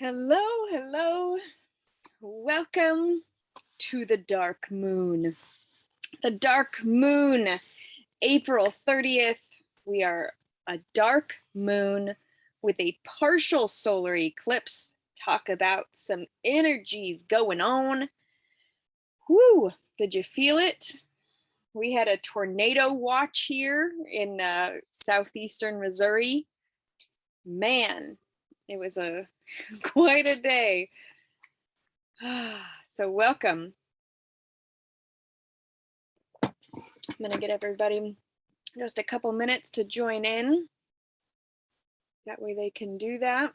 Hello, hello. Welcome to the dark moon. The dark moon, April 30th. We are a dark moon with a partial solar eclipse. Talk about some energies going on. Whoo, did you feel it? We had a tornado watch here in southeastern Missouri. Man, it was quite a day. So welcome. I'm going to get everybody just a couple minutes to join in. That way they can do that.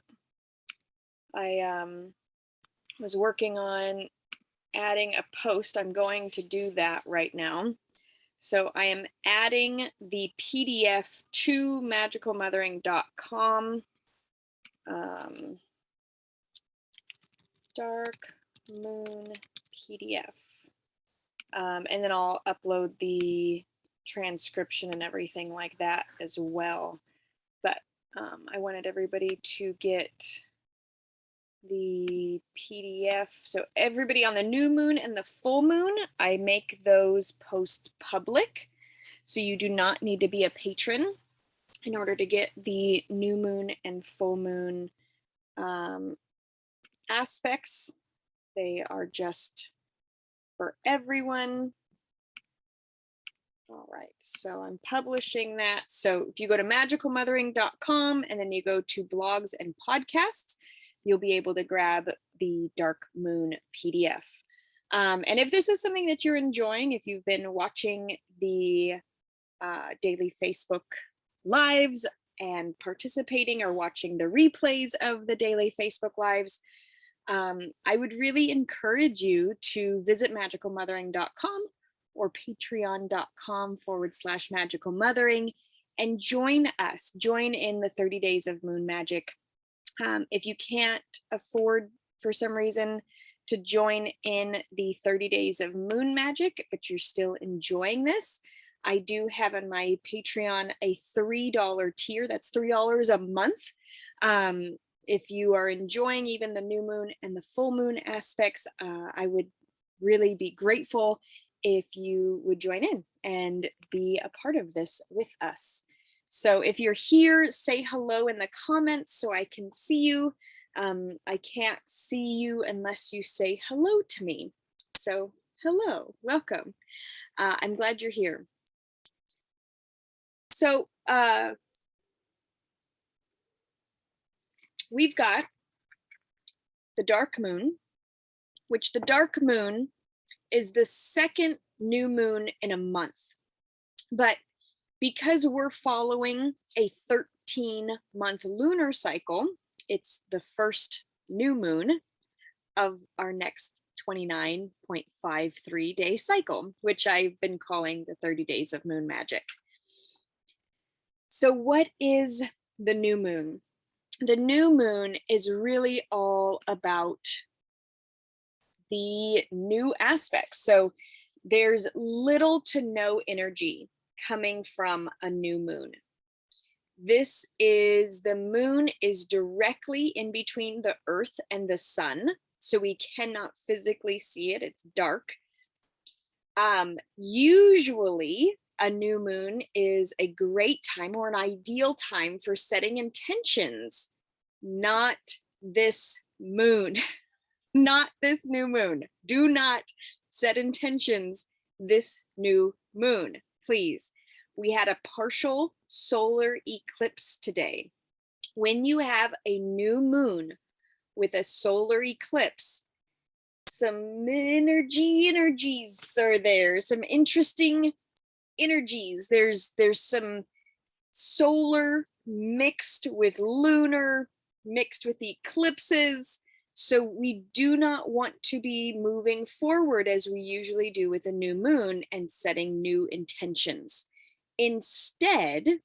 I was working on adding a post. I'm going to do that right now. So I am adding the PDF to magicalmothering.com. Dark moon PDF. And then I'll upload the transcription and everything like that as well. But I wanted everybody to get the PDF. So everybody on the new moon and the full moon, I make those posts public. So you do not need to be a patron in order to get the new moon and full moon aspects. They are just for everyone. All right, so I'm publishing that. So if you go to magicalmothering.com and then you go to blogs and podcasts, you'll be able to grab the Dark Moon PDF. And if this is something that you're enjoying, if you've been watching the daily Facebook lives and participating or watching the replays of the daily Facebook lives, I would really encourage you to visit magicalmothering.com or patreon.com/magicalmothering and join us. Join in the 30 days of moon magic. If you can't afford for some reason to join in the 30 days of moon magic, but you're still enjoying this, I do have on my Patreon a $3 tier. That's $3 a month. If you are enjoying even the new moon and the full moon aspects, I would really be grateful if you would join in and be a part of this with us. So if you're here, say hello in the comments so I can see you. I can't see you unless you say hello to me. So hello, welcome. I'm glad you're here. So we've got the dark moon, which the dark moon is the second new moon in a month. But because we're following a 13-month lunar cycle, it's the first new moon of our next 29.53 day cycle, which I've been calling the 30 days of moon magic. So what is the new moon? The new moon is really all about the new aspects. So there's little to no energy coming from a new moon. This is, the moon is directly in between the earth and the sun, so we cannot physically see it. It's dark. Usually a new moon is a great time or an ideal time for setting intentions. Not this moon. Not this new moon. Do not set intentions this new moon, please. We had a partial solar eclipse today. When you have a new moon with a solar eclipse, some energies are there, some interesting energies. There's some solar mixed with lunar, mixed with eclipses. So we do not want to be moving forward as we usually do with a new moon and setting new intentions. Instead,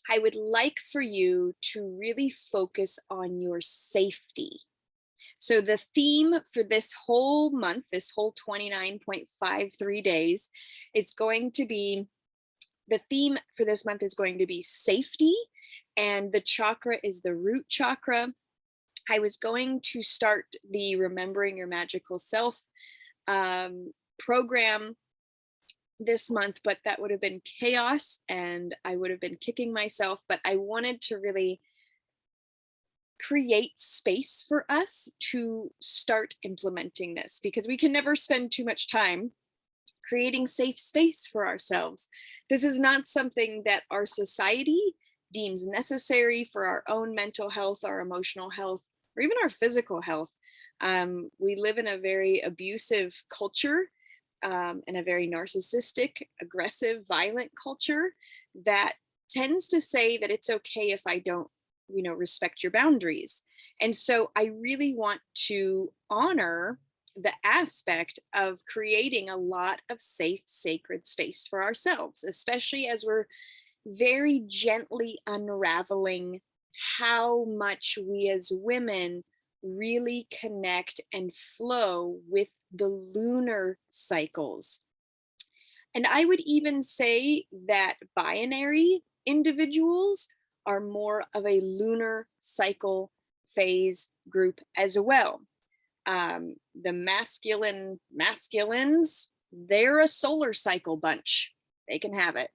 I would like for you to really focus on your safety. So the theme for this whole month, this whole 29.53 days, is going to be, the theme for this month is going to be safety, and the chakra is the root chakra. I was going to start the Remembering Your Magical Self program this month, but that would have been chaos and I would have been kicking myself. But I wanted to really create space for us to start implementing this, because we can never spend too much time creating safe space for ourselves. This is not something that our society deems necessary for our own mental health, our emotional health, or even our physical health. We live in a very abusive culture, and a very narcissistic, aggressive, violent culture that tends to say that it's okay if I don't, respect your boundaries. And so I really want to honor the aspect of creating a lot of safe, sacred space for ourselves, especially as we're very gently unraveling how much we as women really connect and flow with the lunar cycles. And I would even say that binary individuals are more of a lunar cycle phase group as well. The masculines, they're a solar cycle bunch. They can have it.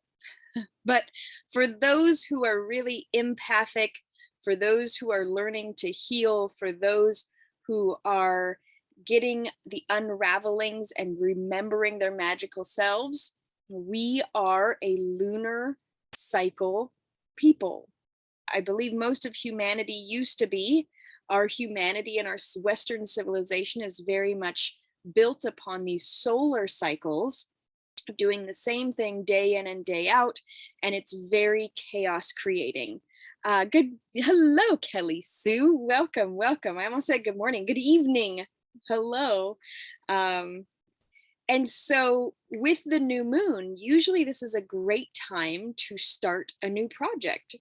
But for those who are really empathic, for those who are learning to heal, for those who are getting the unravelings and remembering their magical selves, we are a lunar cycle people. I believe most of humanity used to be. Our humanity and our Western civilization is very much built upon these solar cycles, doing the same thing day in and day out, and it's very chaos creating. Hello, Kelly Sue. Welcome, welcome. I almost said good morning. Good evening. Hello. And so with the new moon, usually this is a great time to start a new project.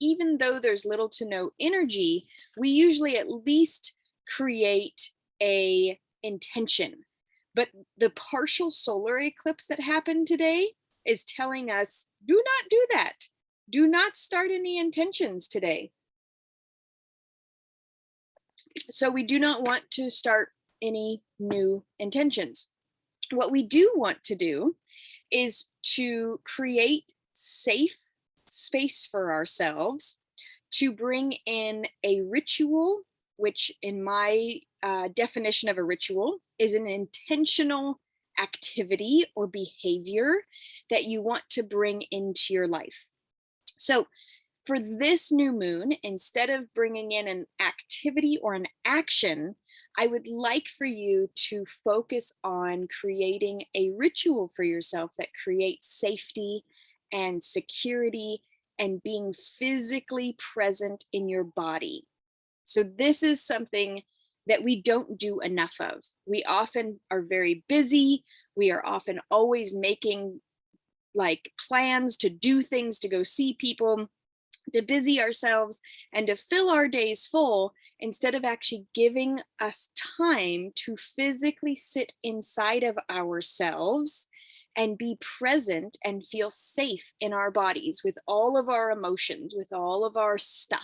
Even though there's little to no energy, we usually at least create a intention. But the partial solar eclipse that happened today is telling us, do not do that. Do not start any intentions today. So we do not want to start any new intentions. What we do want to do is to create safe space for ourselves to bring in a ritual, which in my definition of a ritual is an intentional activity or behavior that you want to bring into your life. So for this new moon, instead of bringing in an activity or an action, I would like for you to focus on creating a ritual for yourself that creates safety and security and being physically present in your body. So this is something that we don't do enough of. We often are very busy. We are often always making like plans to do things, to go see people, to busy ourselves and to fill our days full, instead of actually giving us time to physically sit inside of ourselves and be present and feel safe in our bodies with all of our emotions, with all of our stuff.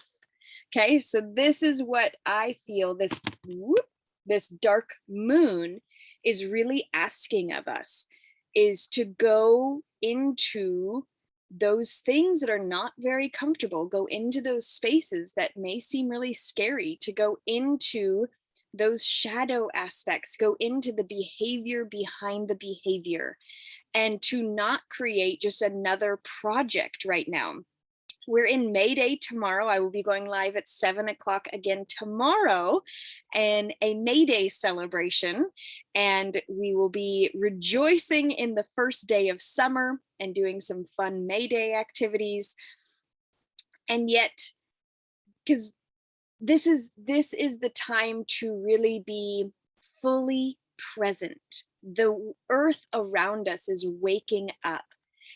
Okay, so this is what I feel this dark moon is really asking of us, is to go into those things that are not very comfortable, go into those spaces that may seem really scary, to go into those shadow aspects, go into the behavior behind the behavior, and to not create just another project right now. We're in May Day tomorrow. I will be going live at 7 o'clock again tomorrow and a May Day celebration. And we will be rejoicing in the first day of summer and doing some fun May Day activities. And yet, because this is the time to really be fully present. The earth around us is waking up.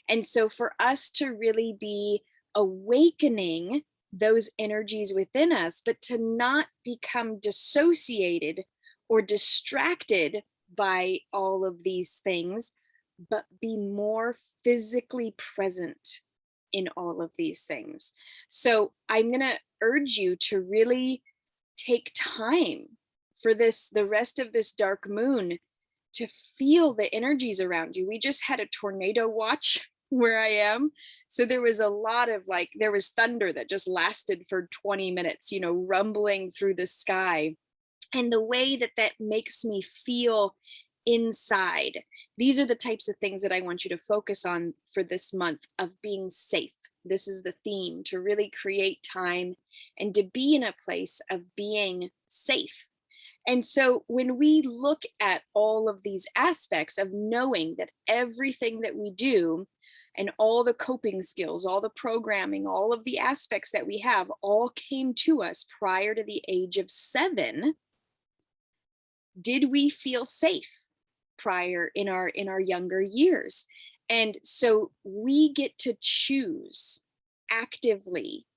And so for us to really be awakening those energies within us, but to not become dissociated or distracted by all of these things, but be more physically present in all of these things. So I'm going to urge you to really take time for this, the rest of this dark moon, to feel the energies around you. We just had a tornado watch where I am. So there was a lot of like, there was thunder that just lasted for 20 minutes, you know, rumbling through the sky. And the way that that makes me feel inside. These are the types of things that I want you to focus on for this month of being safe. This is the theme, to really create time and to be in a place of being safe. And so when we look at all of these aspects of knowing that everything that we do and all the coping skills, all the programming, all of the aspects that we have all came to us prior to the age of 7, did we feel safe prior in our younger years? And so we get to choose actively,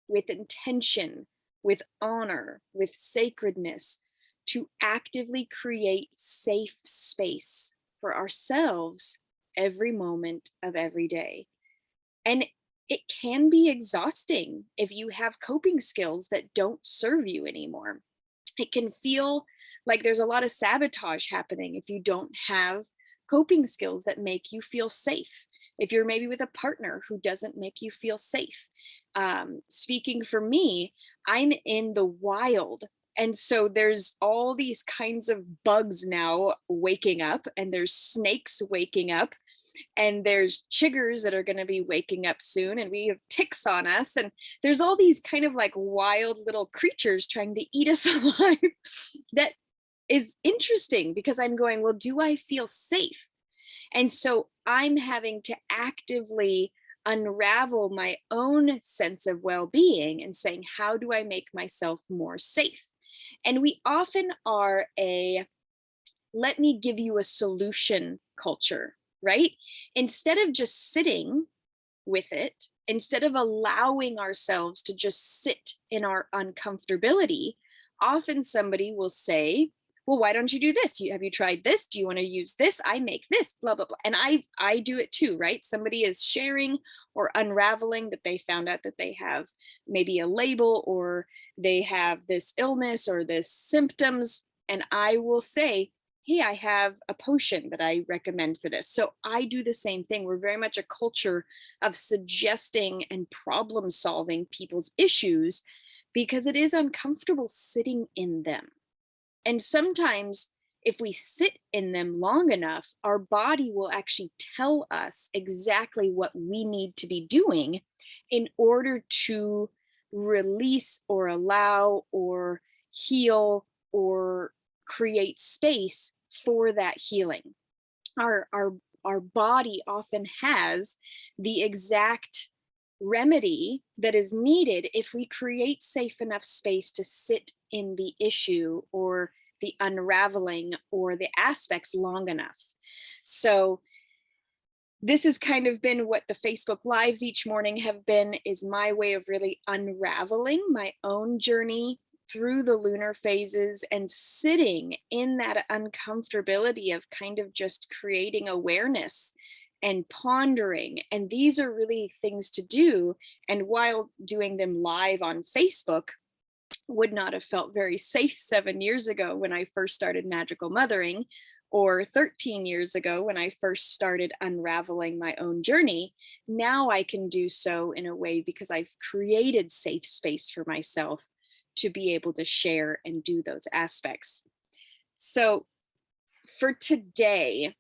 with intention, with honor, with sacredness, to actively create safe space for ourselves every moment of every day. And it can be exhausting if you have coping skills that don't serve you anymore. It can feel like there's a lot of sabotage happening if you don't have coping skills that make you feel safe. If you're maybe with a partner who doesn't make you feel safe. Speaking for me, I'm in the wild. And so there's all these kinds of bugs now waking up, and there's snakes waking up, and there's chiggers that are going to be waking up soon, and we have ticks on us, and there's all these kind of like wild little creatures trying to eat us alive. That is interesting, because I'm going, well, do I feel safe? And so I'm having to actively unravel my own sense of well-being and saying, how do I make myself more safe? And we often are a let me give you a solution culture, right? Instead of just sitting with it, instead of allowing ourselves to just sit in our uncomfortability, often somebody will say, well, why don't you do this? Have you tried this? Do you want to use this? I make this, blah, blah, blah. And I do it too, right? Somebody is sharing or unraveling that they found out that they have maybe a label, or they have this illness or this symptoms. And I will say, hey, I have a potion that I recommend for this. So I do the same thing. We're very much a culture of suggesting and problem solving people's issues, because it is uncomfortable sitting in them. And sometimes if we sit in them long enough, our body will actually tell us exactly what we need to be doing in order to release or allow or heal or create space for that healing. Our body often has the exact remedy that is needed if we create safe enough space to sit in the issue or the unraveling or the aspects long enough. So this has kind of been what the Facebook Lives each morning have been, is my way of really unraveling my own journey through the lunar phases and sitting in that uncomfortability of kind of just creating awareness and pondering. And these are really things to do. And while doing them live on Facebook would not have felt very safe 7 years ago when I first started Magical Mothering, or 13 years ago when I first started unraveling my own journey, now I can do so in a way because I've created safe space for myself to be able to share and do those aspects. So for today,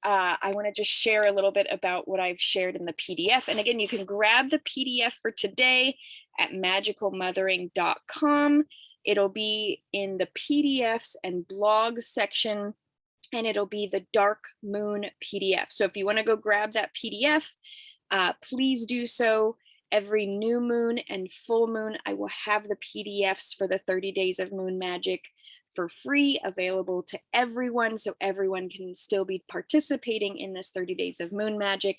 I want to just share a little bit about what I've shared in the PDF. And again, you can grab the PDF for today at magicalmothering.com. It'll be in the PDFs and blogs section, and it'll be the Dark Moon PDF. So if you want to go grab that PDF, please do so. Every new moon and full moon, I will have the PDFs for the 30 days of moon magic for free, available to everyone, so everyone can still be participating in this 30 days of moon magic.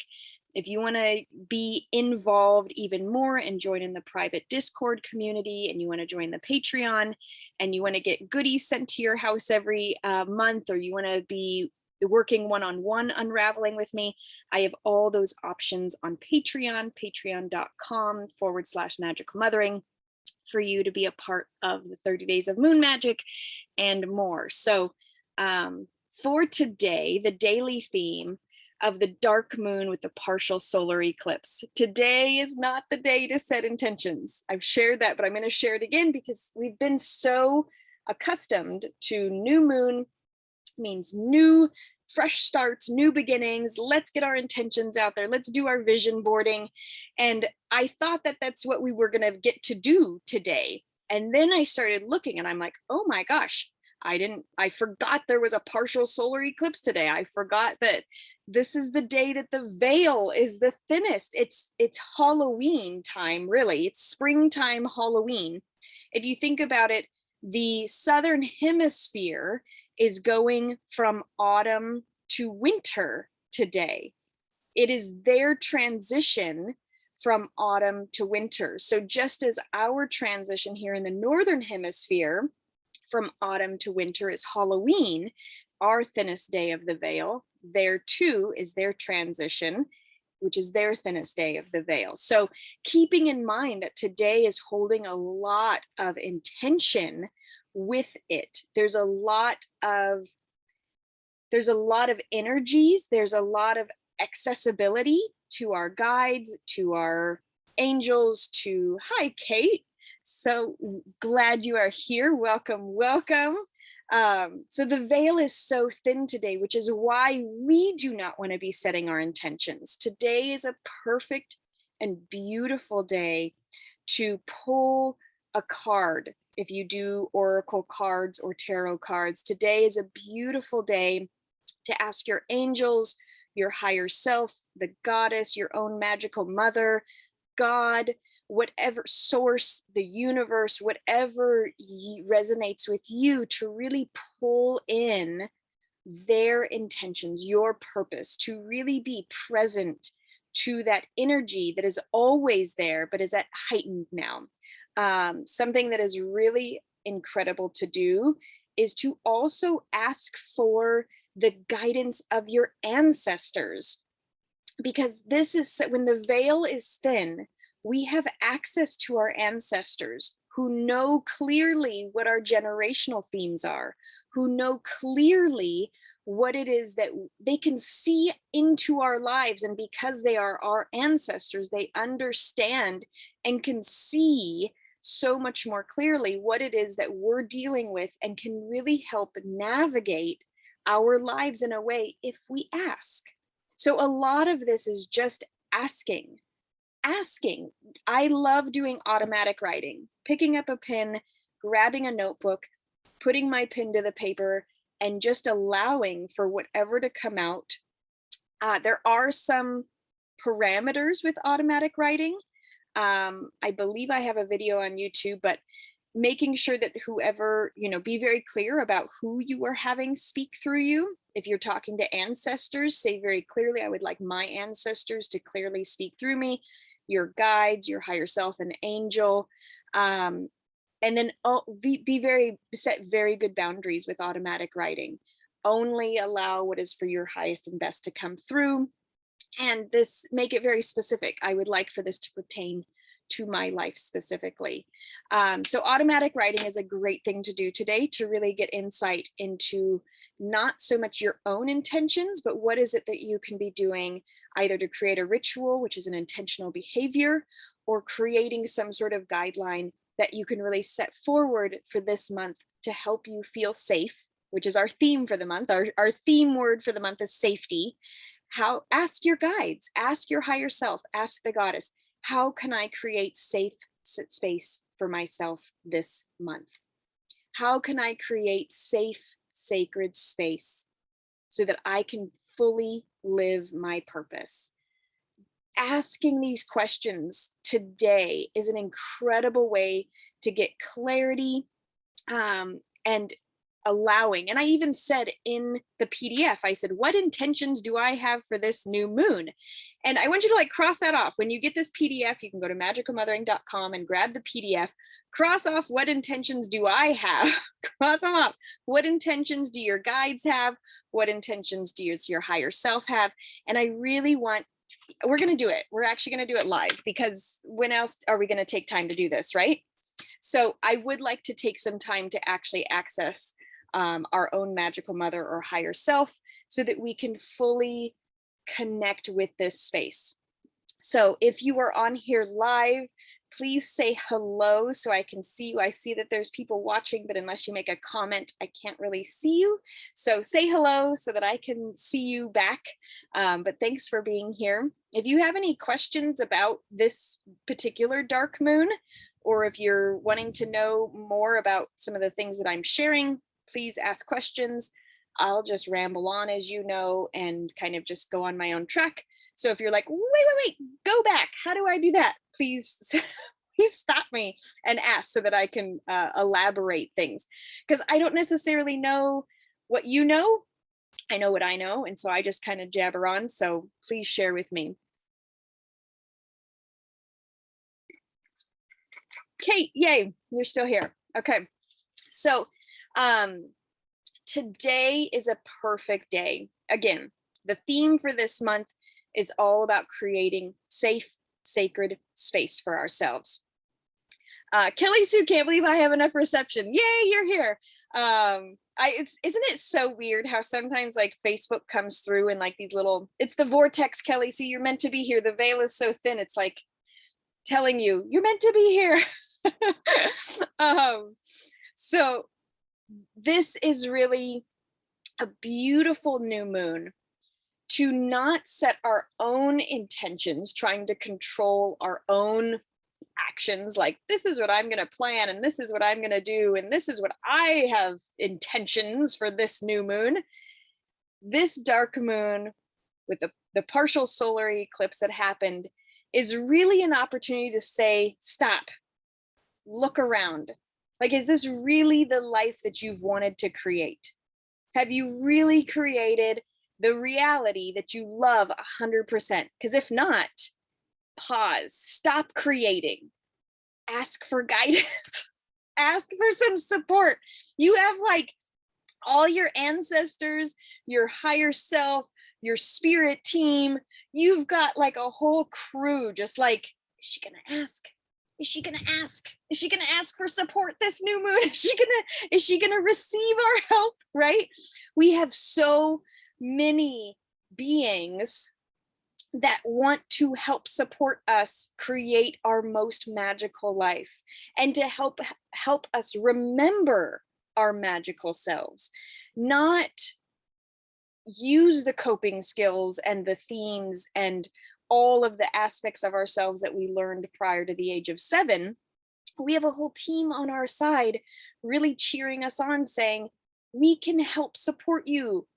If you want to be involved even more and join in the private Discord community, and you want to join the Patreon, and you want to get goodies sent to your house every month, or you want to be working one-on-one unraveling with me, I have all those options on Patreon, patreon.com/magicalmothering. for you to be a part of the 30 days of moon magic and more. So for today, the daily theme of the dark moon with the partial solar eclipse. Today is not the day to set intentions. I've shared that, but I'm going to share it again because we've been so accustomed to new moon means new, fresh starts, new beginnings. Let's get our intentions out there. Let's do our vision boarding. And I thought that that's what we were going to get to do today. And then I started looking and I'm like, oh my gosh, I forgot there was a partial solar eclipse today. I forgot that this is the day that the veil is the thinnest. It's Halloween time, really. It's springtime Halloween. If you think about it, the southern hemisphere is going from autumn to winter today. It is their transition from autumn to winter. So just as our transition here in the northern hemisphere from autumn to winter is Halloween, our thinnest day of the veil, there too is their transition, which is their thinnest day of the veil. So keeping in mind that today is holding a lot of intention with it. There's a lot of energies, there's a lot of accessibility to our guides, to our angels, to hi Kate. So glad you are here. Welcome, welcome. So the veil is so thin today, which is why we do not want to be setting our intentions. Today is a perfect and beautiful day to pull a card. If you do oracle cards or tarot cards, today is a beautiful day to ask your angels, your higher self, the goddess, your own magical mother, God, whatever source, the universe, whatever resonates with you, to really pull in their intentions, your purpose, to really be present to that energy that is always there, but is at heightened now. Something that is really incredible to do is to also ask for the guidance of your ancestors, because this is when the veil is thin, we have access to our ancestors who know clearly what our generational themes are, who know clearly what it is that they can see into our lives. And because they are our ancestors, they understand and can see so much more clearly what it is that we're dealing with and can really help navigate our lives in a way if we ask. So a lot of this is just asking. I love doing automatic writing, picking up a pen, grabbing a notebook, putting my pen to the paper, and just allowing for whatever to come out. There are some parameters with automatic writing. I believe I have a video on YouTube, but making sure that whoever, be very clear about who you are having speak through you. If you're talking to ancestors, say very clearly, I would like my ancestors to clearly speak through me, your guides, your higher self, an angel. And then set very good boundaries with automatic writing. Only allow what is for your highest and best to come through. And make it very specific. I would like for this to pertain to my life specifically. So automatic writing is a great thing to do today to really get insight into not so much your own intentions, but what is it that you can be doing either to create a ritual, which is an intentional behavior, or creating some sort of guideline that you can really set forward for this month to help you feel safe, which is our theme for the month. Our theme word for the month is safety. Ask your guides, ask your higher self, ask the goddess, how can I create safe space for myself this month? How can I create safe, sacred space so that I can fully live my purpose? Asking these questions today is an incredible way to get clarity and allowing. And I even said in the PDF, I said, what intentions do I have for this new moon? And I want you to cross that off. When you get this PDF, you can go to magicalmothering.com and grab the PDF, cross off what intentions do I have, cross them off. What intentions do your guides have? What intentions do your higher self have? And I really we're going to do it. We're actually going to do it live, because when else are we going to take time to do this, right? So I would like to take some time to actually access our own magical mother or higher self so that we can fully connect with this space. So if you are on here live, please say hello so I can see you. I see that there's people watching, but unless you make a comment, I can't really see you. So say hello so that I can see you back. But thanks for being here. If you have any questions about this particular dark moon, or if you're wanting to know more about some of the things that I'm sharing, please ask questions. I'll just ramble on, as you know, and kind of just go on my own track. So if you're like, wait, go back. How do I do that? Please, please stop me and ask so that I can elaborate things. Because I don't necessarily know what you know. I know what I know. And so I just kind of jabber on. So please share with me. Kate, yay, you're still here. Okay. So today is a perfect day. Again, the theme for this month is all about creating safe, sacred space for ourselves. Kelly Sue, can't believe I have enough reception. Yay, you're here. Isn't it so weird how sometimes like Facebook comes through and like these little, it's the vortex, Kelly Sue, you're meant to be here. The veil is so thin. It's like telling you, you're meant to be here. So this is really a beautiful new moon to not set our own intentions, trying to control our own actions, like this is what I'm going to plan and this is what I'm going to do and this is what I have intentions for this new moon. This dark moon with the partial solar eclipse that happened is really an opportunity to say, stop, look around. Like, is this really the life that you've wanted to create? Have you really created the reality that you love 100%? Because if not, pause, stop creating, ask for guidance, ask for some support. You have like all your ancestors, your higher self, your spirit team. You've got like a whole crew just like, is she gonna ask? Is she gonna ask? Is she gonna ask for support this new moon? Is she gonna receive our help? Right? We have so many beings that want to help support us create our most magical life and to help us remember our magical selves, not use the coping skills and the themes and all of the aspects of ourselves that we learned prior to the age of 7. We have a whole team on our side really cheering us on, saying, we can help support you.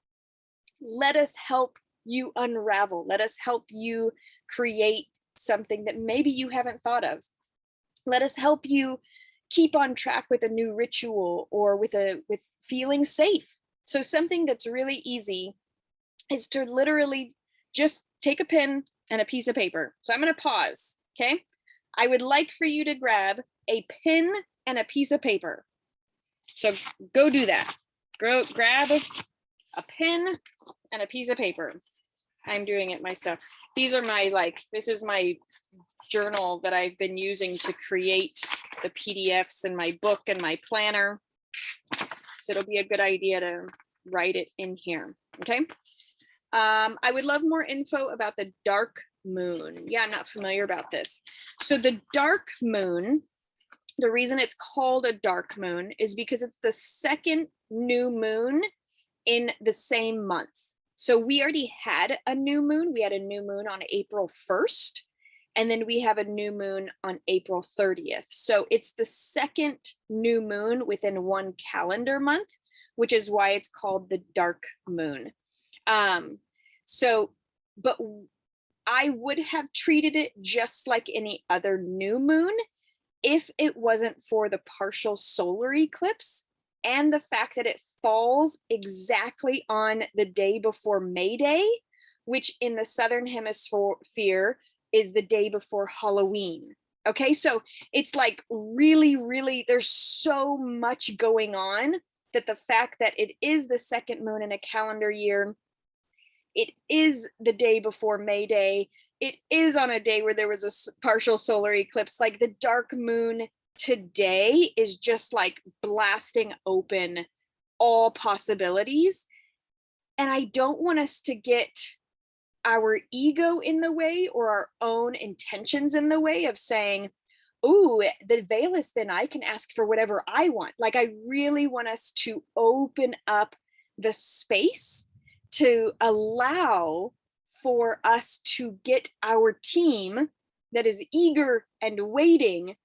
Let us help you unravel. Let us help you create something that maybe you haven't thought of. Let us help you keep on track with a new ritual or with feeling safe. So something that's really easy is to literally just take a pen and a piece of paper. So I'm going to pause. Okay. I would like for you to grab a pen and a piece of paper. So go do that. Go grab a pen and a piece of paper. I'm doing it myself. These are my, this is my journal that I've been using to create the PDFs in my book and my planner. So it'll be a good idea to write it in here. Okay. I would love more info about the dark moon. Yeah, I'm not familiar about this. So the dark moon, the reason it's called a dark moon is because it's the second new moon in the same month. So we already had a new moon. We had a new moon on April 1st, and then we have a new moon on April 30th. So it's the second new moon within one calendar month, which is why it's called the dark moon. But I would have treated it just like any other new moon if it wasn't for the partial solar eclipse and the fact that it falls exactly on the day before May Day, which in the Southern Hemisphere is the day before Halloween. Okay, so it's like really, really, there's so much going on that the fact that it is the second moon in a calendar year, it is the day before May Day, it is on a day where there was a partial solar eclipse, like the dark moon today is just like blasting open all possibilities. And I don't want us to get our ego in the way or our own intentions in the way of saying, "Ooh, the veil is thin. I can ask for whatever I want." Like, I really want us to open up the space to allow for us to get our team that is eager and waiting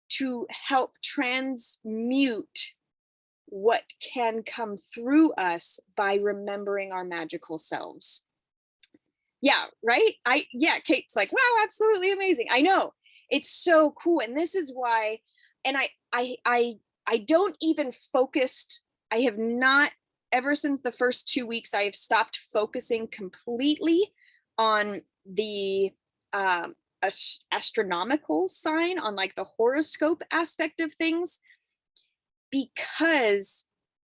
to help transmute what can come through us by remembering our magical selves. Yeah, right? Yeah, Kate's like, "Wow, absolutely amazing." I know. It's so cool. And this is why, and I don't even focused, I have not, ever since the first 2 weeks, I have stopped focusing completely on the astronomical sign, on like the horoscope aspect of things, because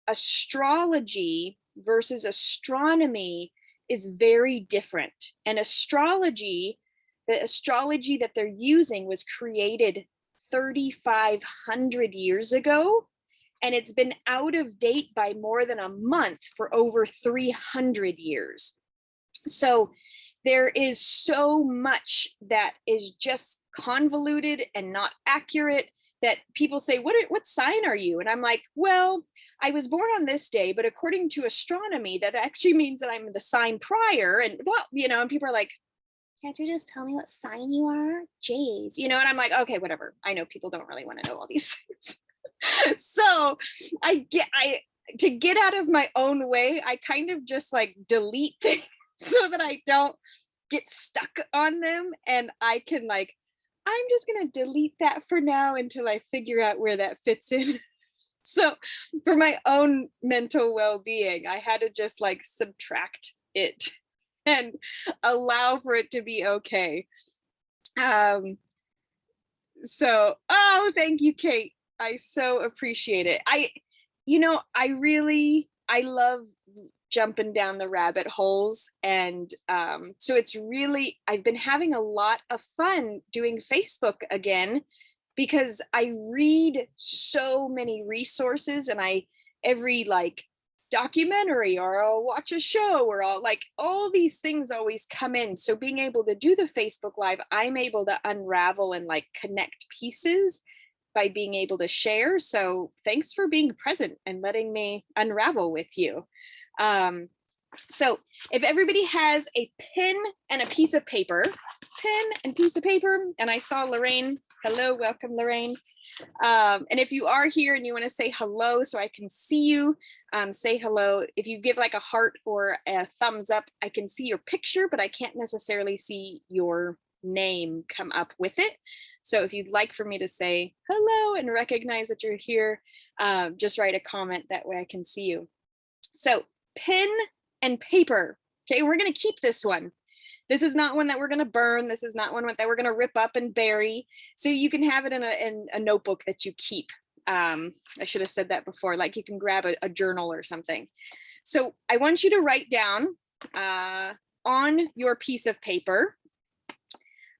astrology versus astronomy is very different. And astrology, the astrology that they're using was created 3,500 years ago, and it's been out of date by more than a month for over 300 years. So there is so much that is just convoluted and not accurate, that people say, what sign are you? And I'm like, well, I was born on this day, but according to astronomy, that actually means that I'm the sign prior. And well, and people are like, "Can't you just tell me what sign you are?" Jeez, and I'm like, okay, whatever. I know people don't really want to know all these things. So to get out of my own way, I kind of just like delete things so that I don't get stuck on them. And I can like, I'm just going to delete that for now until I figure out where that fits in. So for my own mental well-being, I had to just like subtract it and allow for it to be okay. So, oh, thank you, Kate. I so appreciate it. I love jumping down the rabbit holes. And so it's really, I've been having a lot of fun doing Facebook again, because I read so many resources, and every like documentary, or I'll watch a show, or I'll like, all these things always come in. So being able to do the Facebook Live, I'm able to unravel and like connect pieces by being able to share. So thanks for being present and letting me unravel with you. So if everybody has a pen and a piece of paper, and I saw Lorraine. Hello, welcome, Lorraine. And if you are here and you want to say hello so I can see you, say hello. If you give like a heart or a thumbs up, I can see your picture, but I can't necessarily see your name come up with it. So if you'd like for me to say hello and recognize that you're here, just write a comment. That way I can see you. So pen and paper. Okay, we're going to keep this one. This is not one that we're going to burn. This is not one that we're going to rip up and bury. So you can have it in a notebook that you keep. I should have said that before, like you can grab a journal or something. So I want you to write down on your piece of paper,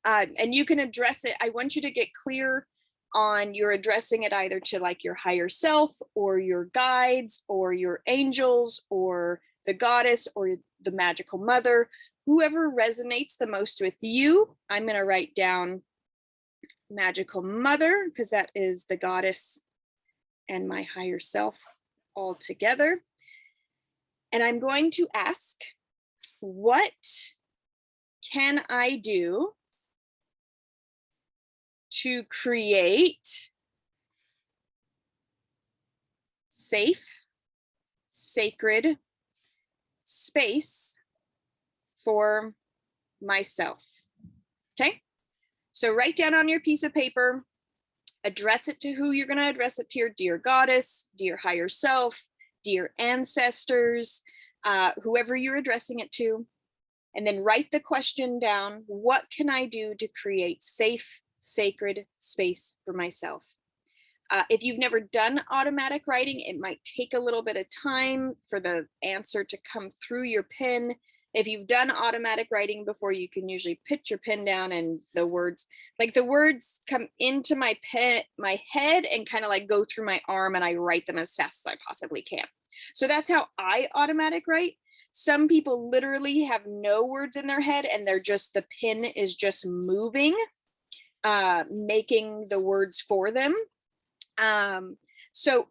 and you can address it. I want you to get clear on, you're addressing it either to like your higher self, or your guides, or your angels, or the goddess, or the magical mother, whoever resonates the most with you. I'm going to write down magical mother, because that is the goddess and my higher self all together. And I'm going to ask, what can I do to create safe, sacred space for myself? Okay, so write down on your piece of paper, address it to who you're going to address it to: your dear goddess, dear higher self, dear ancestors, whoever you're addressing it to. And then write the question down: what can I do to create safe, sacred space for myself? If you've never done automatic writing, it might take a little bit of time for the answer to come through your pen If you've done automatic writing before, you can usually put your pen down and the words come into my head and kind of like go through my arm, and I write them as fast as I possibly can. So that's how I automatic write. Some people literally have no words in their head and the pen is just moving, making the words for them. So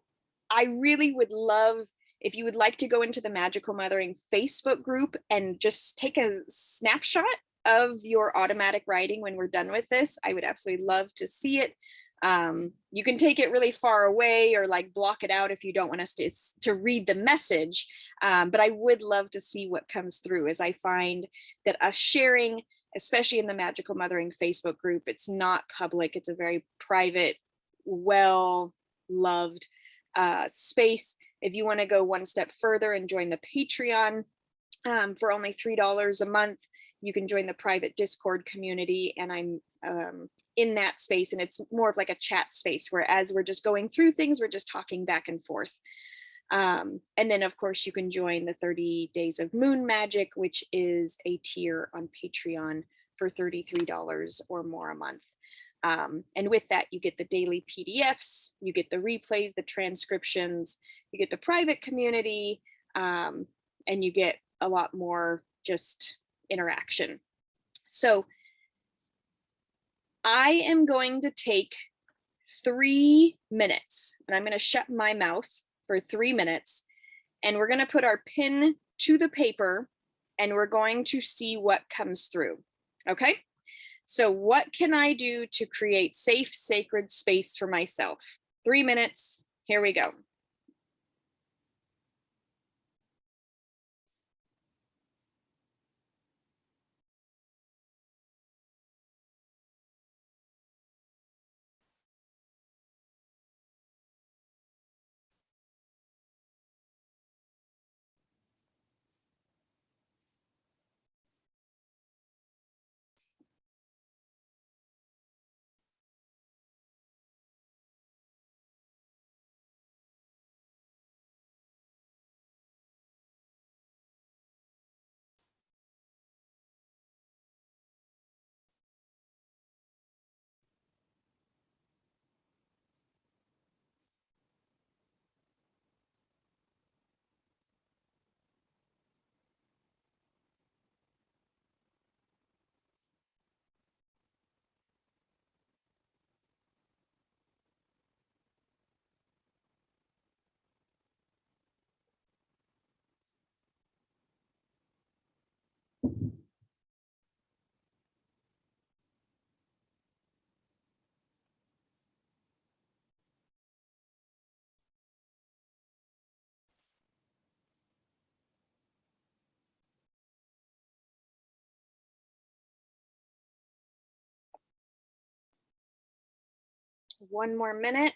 I really would love if you would like to go into the Magical Mothering Facebook group and just take a snapshot of your automatic writing when we're done with this. I would absolutely love to see it. You can take it really far away or like block it out if you don't want us to read the message. But I would love to see what comes through, as I find that us sharing, especially in the Magical Mothering Facebook group, it's not public. It's a very private, well-loved space. If you want to go one step further and join the Patreon for only $3 a month, you can join the private Discord community, and I'm in that space, and it's more of like a chat space where as we're just going through things, we're just talking back and forth. And then of course you can join the 30 Days of Moon Magic, which is a tier on Patreon for $33 or more a month. And with that, you get the daily PDFs, you get the replays, the transcriptions, you get the private community, and you get a lot more just interaction. So I am going to take 3 minutes, and I'm going to shut my mouth for 3 minutes, and we're going to put our pen to the paper, and we're going to see what comes through. Okay? So what can I do to create safe, sacred space for myself? 3 minutes. Here we go. One more minute.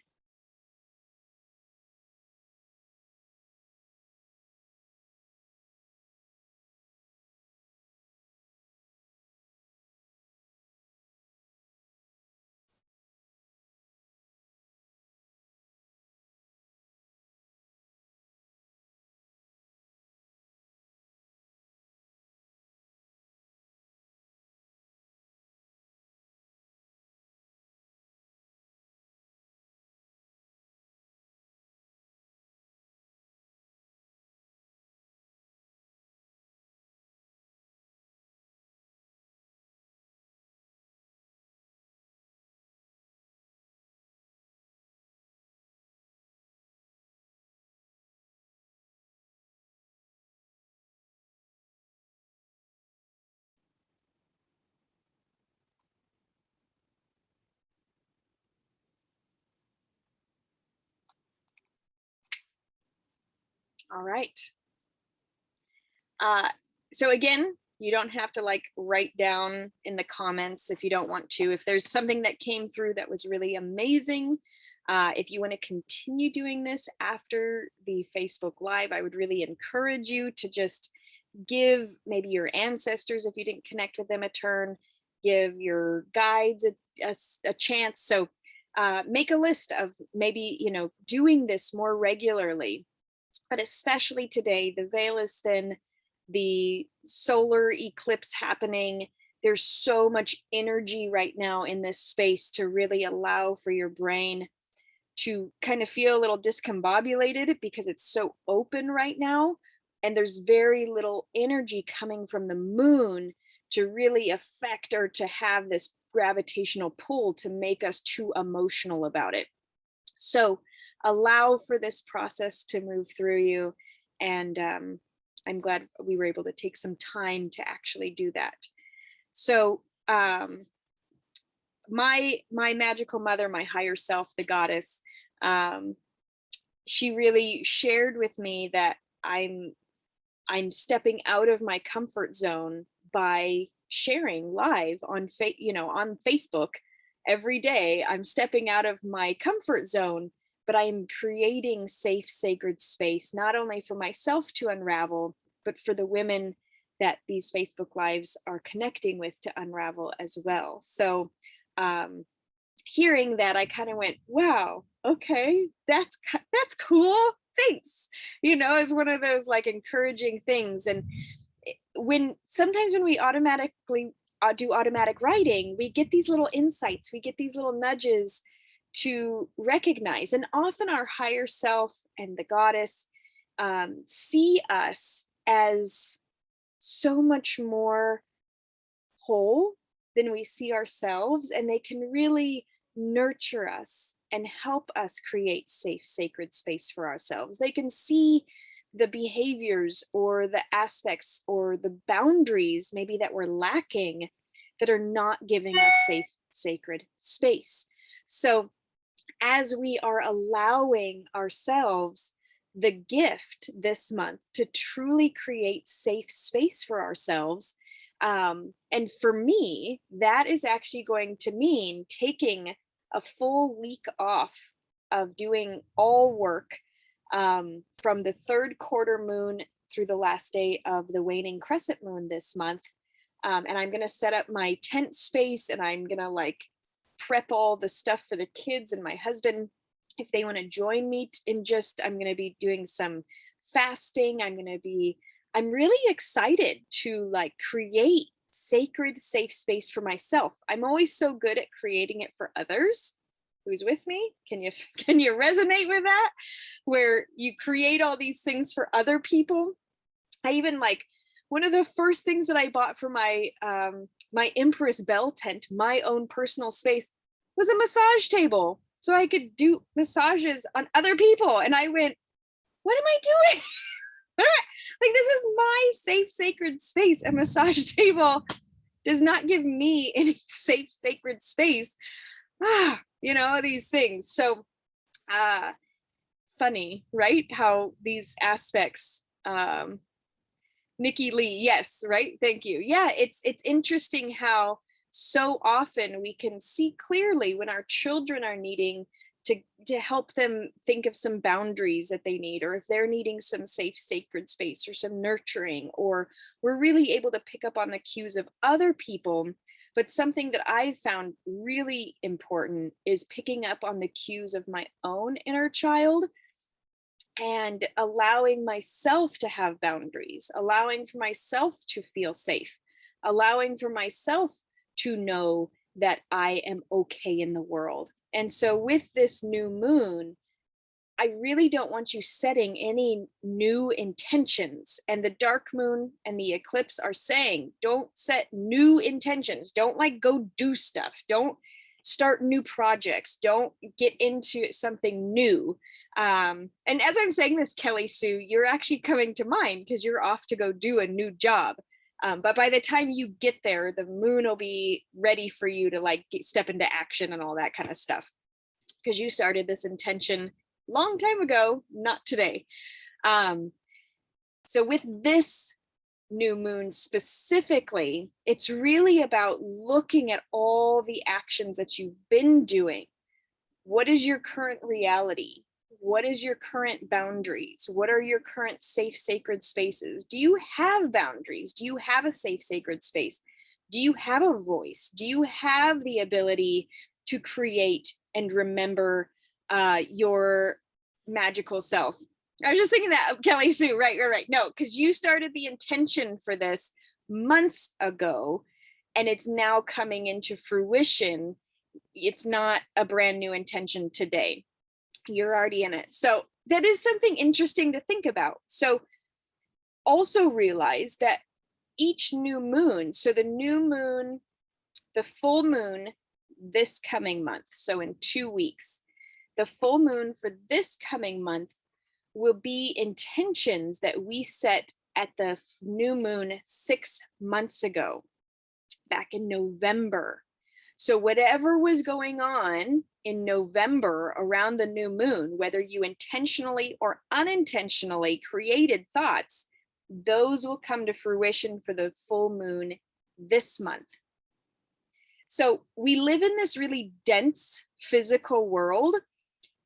All right. So again, you don't have to like write down in the comments if you don't want to. If there's something that came through that was really amazing, if you want to continue doing this after the Facebook Live, I would really encourage you to just give maybe your ancestors, if you didn't connect with them, a turn, give your guides a chance. So make a list of maybe, you know, doing this more regularly. But especially today, the veil is thin. the solar eclipse happening. There's so much energy right now in this space to really allow for your brain to kind of feel a little discombobulated because it's so open right now. And there's very little energy coming from the moon to really affect or to have this gravitational pull to make us too emotional about it. So allow for this process to move through you. And I'm glad we were able to take some time to actually do that. So my magical mother, my higher self, the goddess, she really shared with me that I'm stepping out of my comfort zone by sharing live on on Facebook every day. I'm stepping out of my comfort zone, but I am creating safe, sacred space, not only for myself to unravel, but for the women that these Facebook lives are connecting with to unravel as well. So hearing that, I kind of went, wow, okay, that's cool. Thanks. Is one of those like encouraging things. And sometimes when we automatically do automatic writing, we get these little insights, we get these little nudges to recognize. And often our higher self and the goddess see us as so much more whole than we see ourselves, and they can really nurture us and help us create safe, sacred space for ourselves. They can see the behaviors or the aspects or the boundaries maybe that we're lacking that are not giving us safe, sacred space. So as we are allowing ourselves the gift this month to truly create safe space for ourselves, and for me, that is actually going to mean taking a full week off of doing all work from the third quarter moon through the last day of the waning crescent moon this month. And I'm going to set up my tent space, and I'm going to like prep all the stuff for the kids and my husband if they want to join me I'm going to be doing some fasting. I'm really excited to like create sacred, safe space for myself. I'm always so good at creating it for others. Who's with me? Can you resonate with that? Where you create all these things for other people. I even like one of the first things that I bought for my my Empress Bell tent, my own personal space, was a massage table so I could do massages on other people. And I went, what am I doing? Like, this is my safe, sacred space. A massage table does not give me any safe, sacred space. These things. So funny, right? How these aspects, Nikki Lee, yes, right? Thank you. Yeah, it's interesting how so often we can see clearly when our children are needing to help them think of some boundaries that they need, or if they're needing some safe, sacred space or some nurturing, or we're really able to pick up on the cues of other people. But something that I've found really important is picking up on the cues of my own inner child and allowing myself to have boundaries, allowing for myself to feel safe, allowing for myself to know that I am okay in the world. And so with this new moon, I really don't want you setting any new intentions. And the dark moon and the eclipse are saying, don't set new intentions. Don't like go do stuff. Don't start new projects. Don't get into something new. And as I'm saying this, Kelly Sue, you're actually coming to mind because you're off to go do a new job. But by the time you get there, the moon will be ready for you to like step into action and all that kind of stuff. Because you started this intention long time ago, not today. So with this new moon specifically, it's really about looking at all the actions that you've been doing. What is your current reality? What is your current boundaries? What are your current safe, sacred spaces? Do you have boundaries? Do you have a safe, sacred space? Do you have a voice? Do you have the ability to create and remember your magical self? I was just thinking that, Kelly Sue, right. No, because you started the intention for this months ago, and it's now coming into fruition. It's not a brand new intention today. You're already in it. So that is something interesting to think about. So also realize that each new moon, so the new moon, the full moon this coming month, so in 2 weeks, the full moon for this coming month will be intentions that we set at the new moon 6 months ago, back in November. So whatever was going on in November around the new moon, whether you intentionally or unintentionally created thoughts, those will come to fruition for the full moon this month. So we live in this really dense physical world,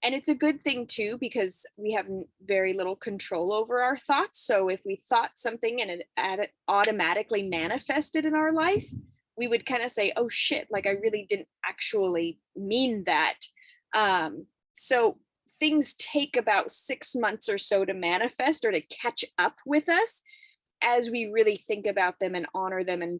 and it's a good thing too, because we have very little control over our thoughts. So if we thought something and it automatically manifested in our life, we would kind of say, oh shit, like I really didn't actually mean that. So things take about 6 months or so to manifest or to catch up with us as we really think about them and honor them and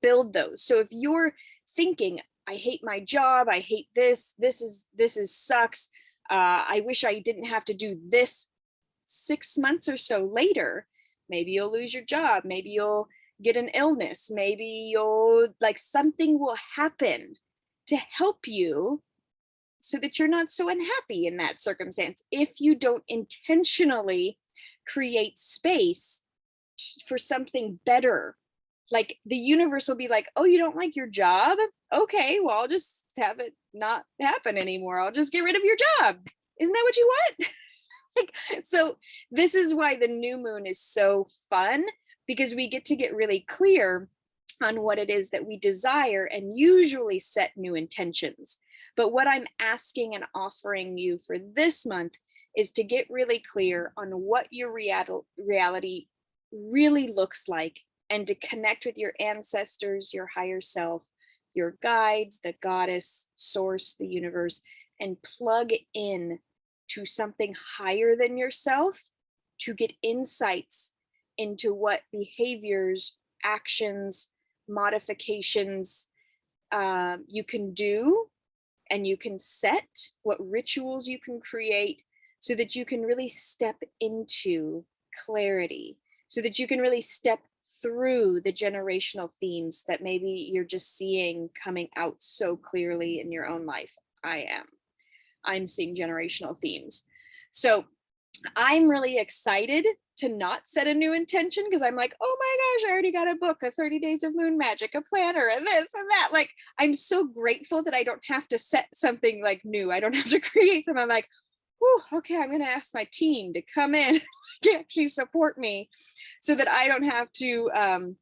build those. So if you're thinking, I hate my job, I hate this is sucks, I wish I didn't have to do this, 6 months or so later, maybe you'll lose your job, maybe you'll get an illness, maybe you'll, like, something will happen to help you so that you're not so unhappy in that circumstance if you don't intentionally create space for something better. Like the universe will be like, oh, you don't like your job? Okay, well, I'll just have it not happen anymore. I'll just get rid of your job. Isn't that what you want? Like, so this is why the new moon is so fun, because we get to get really clear on what it is that we desire and usually set new intentions. But what I'm asking and offering you for this month is to get really clear on what your reality really looks like, and to connect with your ancestors, your higher self, your guides, the goddess, source, the universe, and plug in to something higher than yourself to get insights into what behaviors, actions, modifications you can do, and you can set, what rituals you can create, so that you can really step into clarity, so that you can really step through the generational themes that maybe you're just seeing coming out so clearly in your own life. I'm seeing generational themes. So I'm really excited to not set a new intention, because I'm like, oh my gosh, I already got a book, a 30 Days of Moon Magic, a planner, and this and that. Like, I'm so grateful that I don't have to set something like new. I don't have to create something. I'm like, whew, okay, I'm going to ask my team to come in and actually support me so that I don't have to.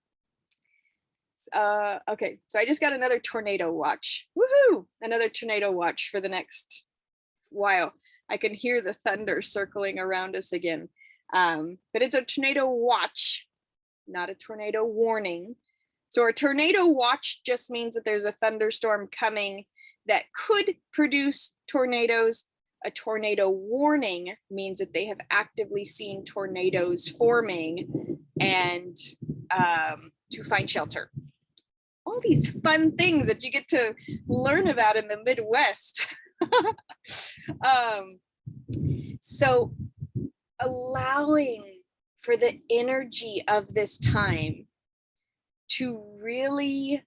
Okay, so I just got another tornado watch. Woohoo! Another tornado watch for the next while. I can hear the thunder circling around us again. But it's a tornado watch, not a tornado warning. So a tornado watch just means that there's a thunderstorm coming that could produce tornadoes. A tornado warning means that they have actively seen tornadoes forming and to find shelter. All these fun things that you get to learn about in the Midwest. So allowing for the energy of this time to really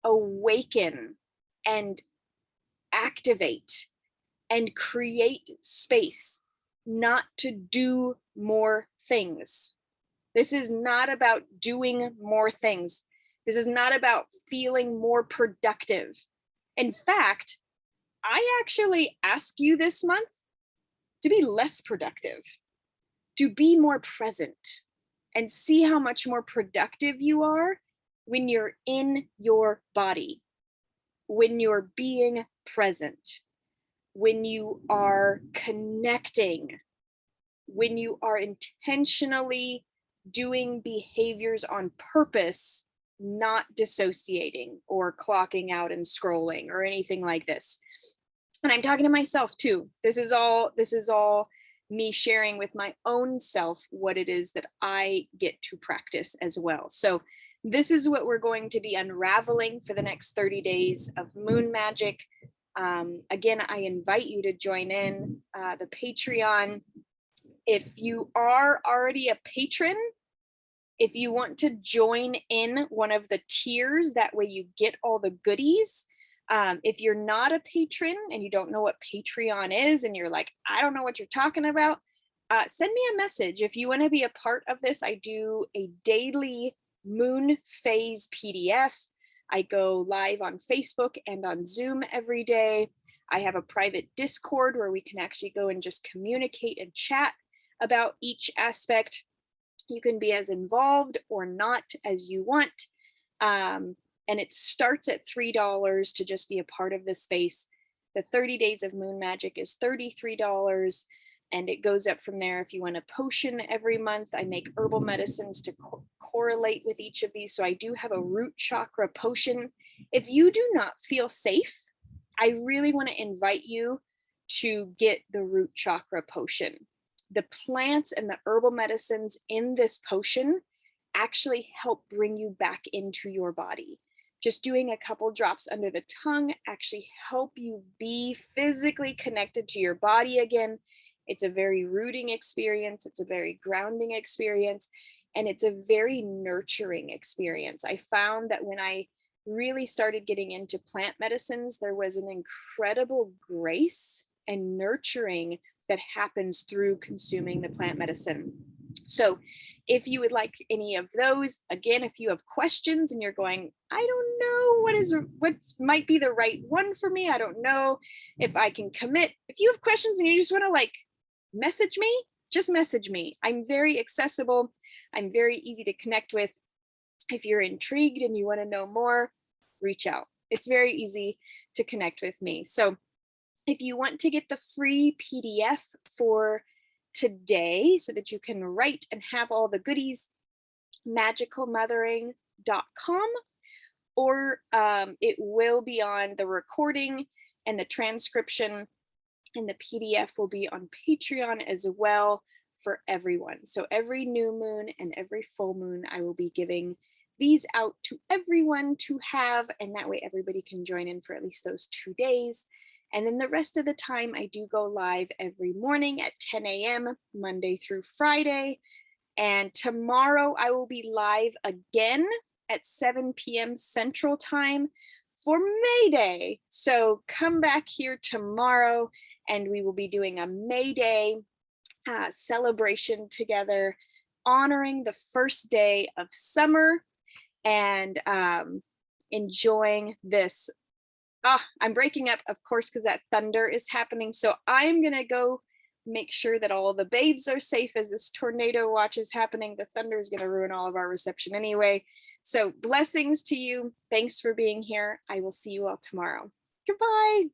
awaken and activate and create space, not to do more things. This is not about doing more things. This is not about feeling more productive. In fact, I actually ask you this month to be less productive, to be more present, and see how much more productive you are when you're in your body, when you're being present, when you are connecting, when you are intentionally doing behaviors on purpose, not dissociating or clocking out and scrolling or anything like this. And I'm talking to myself too. This is all me sharing with my own self what it is that I get to practice as well. So this is what we're going to be unraveling for the next 30 days of moon magic. Again, I invite you to join in the Patreon. If you are already a patron, if you want to join in one of the tiers, that way you get all the goodies. If you're not a patron and you don't know what Patreon is and you're like, I don't know what you're talking about, send me a message. If you want to be a part of this, I do a daily moon phase PDF. I go live on Facebook and on Zoom every day. I have a private Discord where we can actually go and just communicate and chat about each aspect. You can be as involved or not as you want. And it starts at $3 to just be a part of the space. The 30 days of moon magic is $33, and it goes up from there. If you want a potion every month, I make herbal medicines to correlate with each of these. So I do have a root chakra potion. If you do not feel safe, I really want to invite you to get the root chakra potion. The plants and the herbal medicines in this potion actually help bring you back into your body. Just doing a couple drops under the tongue actually help you be physically connected to your body again. It's a very rooting experience. It's a very grounding experience. And it's a very nurturing experience. I found that when I really started getting into plant medicines, there was an incredible grace and nurturing that happens through consuming the plant medicine. So if you would like any of those, again, if you have questions and you're going, I don't know what might be the right one for me, I don't know if I can commit. If you have questions and you just want to like message me, just message me. I'm very accessible. I'm very easy to connect with. If you're intrigued and you want to know more, reach out. It's very easy to connect with me. So if you want to get the free PDF for today so that you can write and have all the goodies, magicalmothering.com, or it will be on the recording, and the transcription and the PDF will be on Patreon as well for everyone. So every new moon and every full moon, I will be giving these out to everyone to have, and that way everybody can join in for at least those 2 days. And then the rest of the time, I do go live every morning at 10 a.m., Monday through Friday. And tomorrow I will be live again at 7 p.m. Central Time for May Day. So come back here tomorrow and we will be doing a May Day celebration together, honoring the first day of summer and enjoying this. I'm breaking up, of course, because that thunder is happening. So I'm going to go make sure that all the babes are safe as this tornado watch is happening. The thunder is going to ruin all of our reception anyway. So blessings to you. Thanks for being here. I will see you all tomorrow. Goodbye.